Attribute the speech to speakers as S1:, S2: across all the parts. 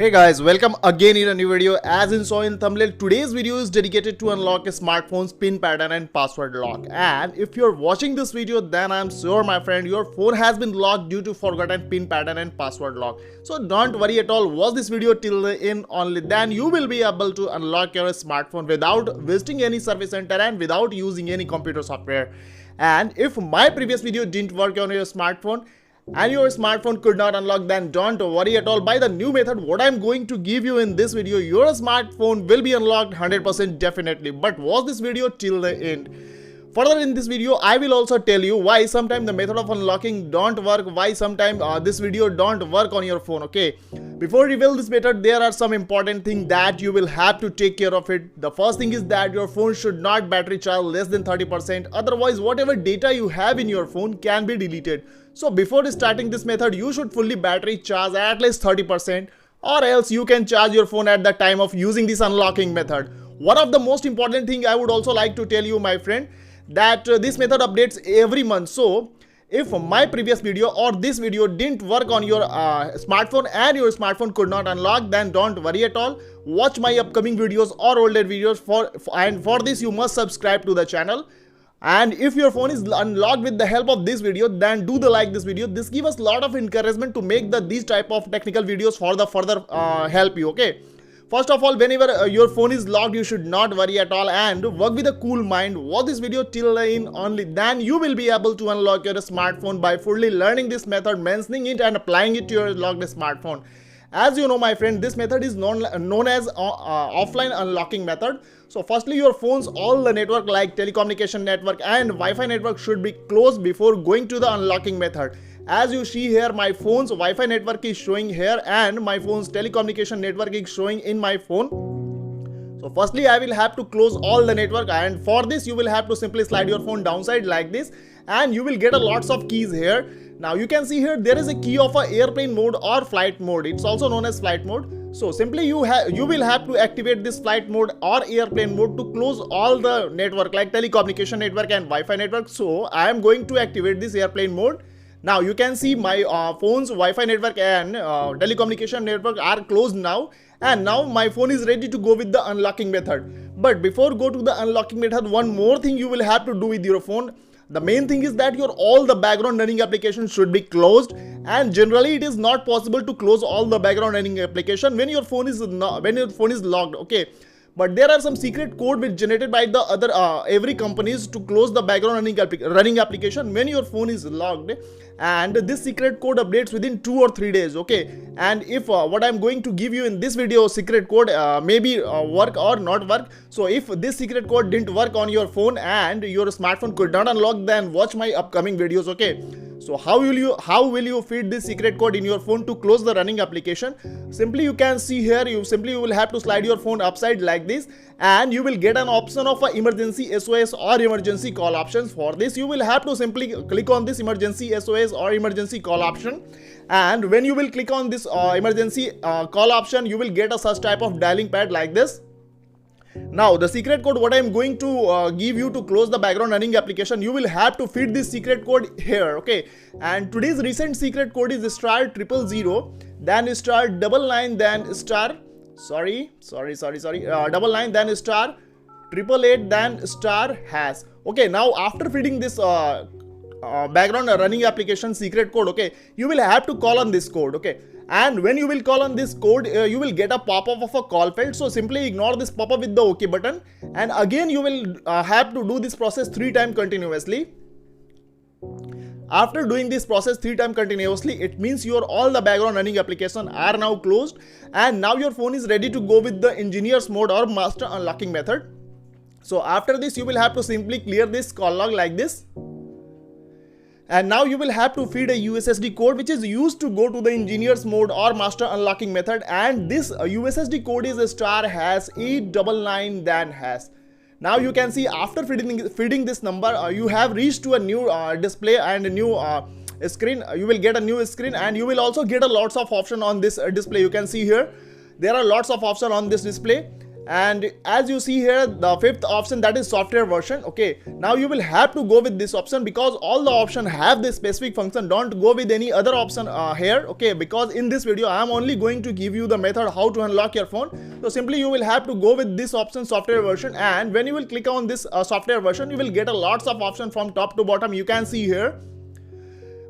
S1: Hey guys, welcome again in a new video. As you saw in thumbnail, today's video is dedicated to unlock a smartphone's pin pattern and password lock. And if you're watching this video, then I'm sure my friend your phone has been locked due to forgotten pin pattern and password lock. So don't worry at all, watch this video till the end, only then you will be able to unlock your smartphone without visiting any service center and without using any computer software. And if my previous video didn't work on your smartphone and your smartphone could not unlock, then don't worry at all. By the new method what I'm going to give you in this video, your smartphone will be unlocked 100% definitely. But watch this video till the end. Further in this video I will also tell you why sometimes the method of unlocking don't work, why sometimes this video don't work on your phone. Okay, before reveal this method, there are some important things that you will have to take care of it. The first thing is that your phone should not battery charge less than 30%, otherwise whatever data you have in your phone can be deleted. So before starting this method, you should fully battery charge at least 30%, or else you can charge your phone at the time of using this unlocking method. One of the most important thing I would also like to tell you, my friend, that this method updates every month. So if my previous video or this video didn't work on your smartphone and your smartphone could not unlock, then don't worry at all. Watch my upcoming videos or older videos for this you must subscribe to the channel. And if your phone is unlocked with the help of this video, then do the like this video. This gives us a lot of encouragement to make these type of technical videos for the further help you. Okay, first of all, whenever your phone is locked, you should not worry at all and work with a cool mind. Watch this video till the end, only then you will be able to unlock your smartphone by fully learning this method, mentioning it and applying it to your locked smartphone. As you know, my friend, this method is known as offline unlocking method. So firstly, your phone's all the network like telecommunication network and Wi-Fi network should be closed before going to the unlocking method. As you see here, my phone's Wi-Fi network is showing here and my phone's telecommunication network is showing in my phone. So firstly, I will have to close all the network, and for this you will have to simply slide your phone downside like this and you will get a lots of keys here. Now you can see here there is a key of a airplane mode or flight mode. It's also known as flight mode. So simply you will have to activate this flight mode or airplane mode to close all the network like telecommunication network and Wi-Fi network. So I am going to activate this airplane mode. Now you can see my phone's Wi-Fi network and telecommunication network are closed now, and now my phone is ready to go with the unlocking method. But before go to the unlocking method, one more thing you will have to do with your phone. The main thing is that all the background running applications should be closed, and generally it is not possible to close all the background running application when your phone is locked. Okay, but there are some secret code which generated by the other every companies to close the background running application when your phone is locked, and this secret code updates within 2 or 3 days. Okay, and if what I'm going to give you in this video secret code maybe work or not work. So if this secret code didn't work on your phone and your smartphone could not unlock, then watch my upcoming videos. Okay, so how will you feed this secret code in your phone to close the running application? Simply you can see here, you will have to slide your phone upside like this and you will get an option of a emergency SOS or emergency call options. For this you will have to simply click on this emergency SOS or emergency call option, and when you will click on this emergency call option, you will get a such type of dialing pad like this. Now the secret code what I am going to give you to close the background running application, you will have to feed this secret code here. Okay, and today's recent secret code is *000, then *99, then *99, then *888, then *#. Okay, now after feeding this background running application secret code, okay, you will have to call on this code. Okay, and when you will call on this code, you will get a pop-up of a call failed. So simply ignore this pop-up with the OK button, and again you will have to do this process 3 times continuously. After doing this process 3 times continuously, it means all the background running application are now closed, and now your phone is ready to go with the engineer's mode or master unlocking method. So after this you will have to simply clear this call log like this. And now you will have to feed a USSD code which is used to go to the engineer's mode or master unlocking method, and this USSD code is *899, then #. Now you can see after feeding this number, you have reached to a new display and a new screen. You will get a new screen, and you will also get a lots of option on this display. You can see here there are lots of options on this display, And as you see here, the fifth option, that is software version. Okay, now you will have to go with this option because all the option have this specific function. Don't go with any other option here, okay, because in this video I am only going to give you the method how to unlock your phone. So simply you will have to go with this option, software version, and when you will click on this software version, you will get a lots of options from top to bottom. You can see here.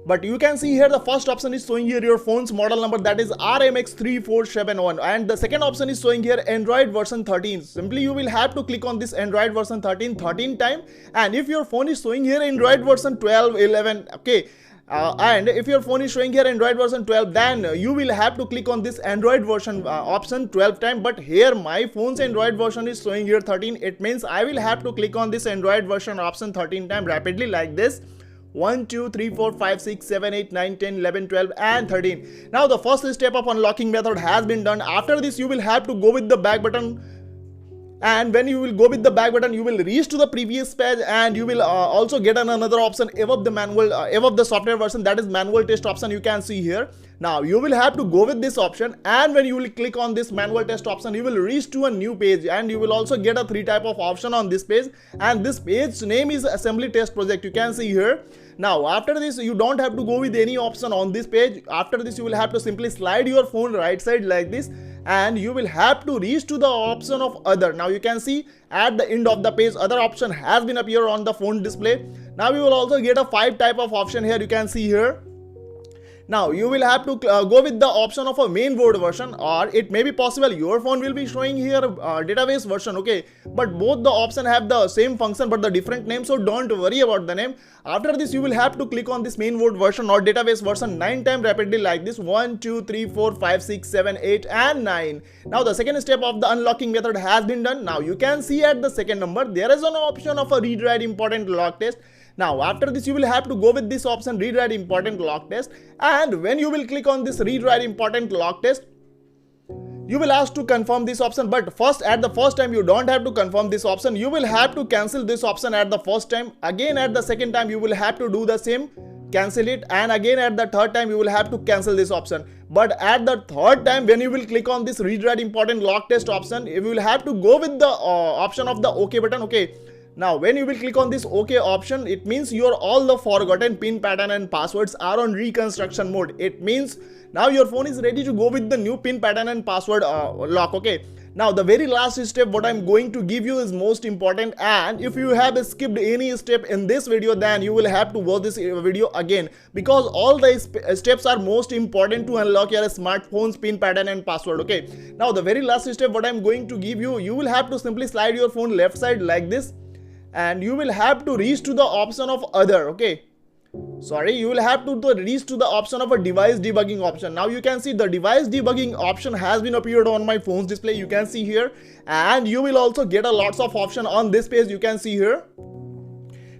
S1: But you can see here the first option is showing here your phone's model number, that is RMX3471, and the second option is showing here Android version 13. Simply you will have to click on this Android version 13 time, and if your phone is showing here Android version 12, 11, okay, and if your phone is showing here Android version 12, then you will have to click on this Android version option 12 time. But here my phone's Android version is showing here 13. It means I will have to click on this Android version option 13 time rapidly like this. 1, 2, 3, 4, 5, 6, 7, 8, 9, 10, 11, 12 and 13. Now the first step of unlocking method has been done. After this you will have to go with the back button, and when you will go with the back button, you will reach to the previous page, and you will also get another option above the manual above the software version, that is manual test option. You can see here. Now you will have to go with this option, and when you will click on this manual test option, you will reach to a new page, and you will also get a 3 type of option on this page, and this page name is assembly test project. You can see here. Now after this you don't have to go with any option on this page. After this you will have to simply slide your phone right side like this, and you will have to reach to the option of other. Now you can see at the end of the page other option has been appear on the phone display. Now you will also get a 5 type of option here. You can see here. Now you will have to go with the option of a mainboard version, or it may be possible your phone will be showing here database version, okay, but both the option have the same function but the different name, so don't worry about the name. After this you will have to click on this mainboard version or database version 9 times rapidly like this. 1, 2, 3, 4, 5, 6, 7, 8 and 9. Now the second step of the unlocking method has been done. Now you can see at the second number there is an option of a read write important lock test. Now after this you will have to go with this option, read write important lock test, and when you will click on this read write important lock test, you will ask to confirm this option. But first, at the first time you don't have to confirm this option. You will have to cancel this option at the first time. Again at the second time you will have to do the same, cancel it, and again at the third time you will have to cancel this option. But at the third time when you will click on this read write important lock test option, you will have to go with the option of the OK button, okay. Now when you will click on this OK option, it means your all the forgotten pin pattern and passwords are on reconstruction mode. It means now your phone is ready to go with the new pin pattern and password lock, okay. Now the very last step what I'm going to give you is most important, and if you have skipped any step in this video, then you will have to watch this video again, because all the steps are most important to unlock your smartphone's pin pattern and password, okay. Now the very last step what I'm going to give you, you will have to simply slide your phone left side like this, and you will have to reach to the option of other, okay. Sorry, you will have to reach to the option of a device debugging option. Now you can see the device debugging option has been appeared on my phone's display. You can see here, and you will also get a lots of option on this page. You can see here.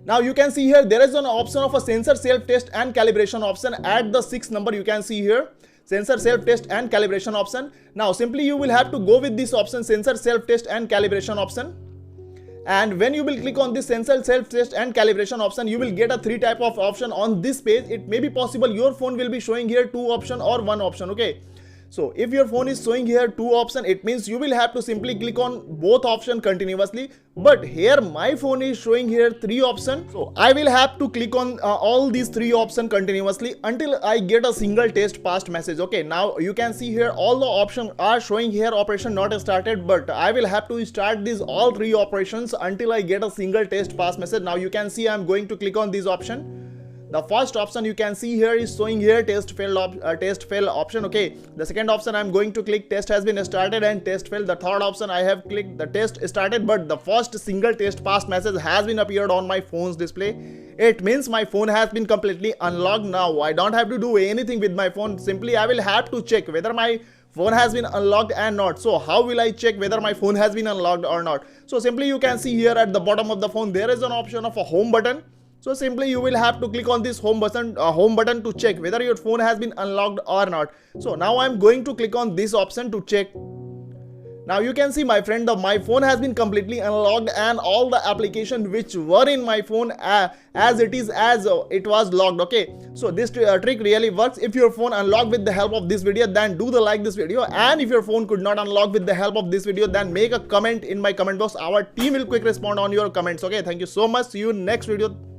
S1: Now you can see here there is an option of a sensor self test and calibration option at the 6th number. You can see here sensor self test and calibration option. Now simply you will have to go with this option, sensor self test and calibration option. And when you will click on this sensor self test and calibration option, you will get a 3 type of option on this page. It may be possible your phone will be showing here 2 option or 1 option, okay. So if your phone is showing here 2 option, it means you will have to simply click on both option continuously. But here my phone is showing here 3 option, so I will have to click on all these 3 option continuously until I get a single test passed message, okay. Now you can see here all the options are showing here operation not started, but I will have to start these all 3 operations until I get a single test pass message. Now you can see I'm going to click on this option. The first option you can see here is showing here test fail option, okay. The second option I'm going to click test has been started and test failed. The third option I have clicked the test started, but the first single test passed message has been appeared on my phone's display. It means my phone has been completely unlocked. Now I don't have to do anything with my phone. Simply I will have to check whether my phone has been unlocked and not. So how will I check whether my phone has been unlocked or not? So simply you can see here at the bottom of the phone there is an option of a home button. So simply you will have to click on this home button to check whether your phone has been unlocked or not. So now I'm going to click on this option to check. Now you can see, my friend, my phone has been completely unlocked and all the applications which were in my phone as it was locked. Okay, so this trick really works. If your phone unlocked with the help of this video, then do the like this video, and if your phone could not unlock with the help of this video, then make a comment in my comment box. Our team will quick respond on your comments. Okay, thank you so much. See you next video.